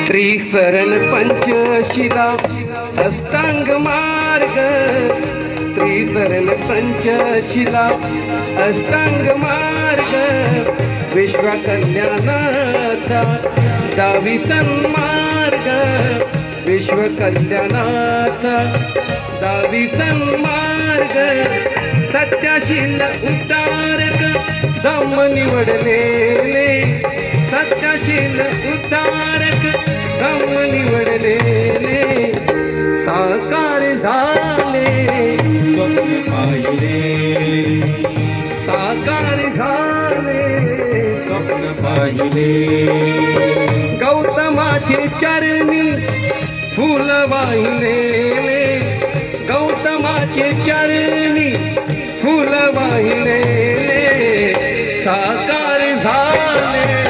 त्रिसरण पंचशिला अष्टांग मार्ग, त्रिसरण पंचशिला अष्टांग मार्ग, विश्व कल्याणाचा दावी सन्मार्ग, विश्व कल्याणाचा दावी सन्मार्ग, सत्याशील उद्धारक धम्म निवडलेले, सत्याशील उद्धारक धम्म निवडलेले, साकार झाले स्वप्न पाहिले, साकार झाले स्वप्न पाहिले, गौतमाचे चरणी फूल वाहिलेले, गौतमाचे चरणी फूल वाहिलेले, साकार झाले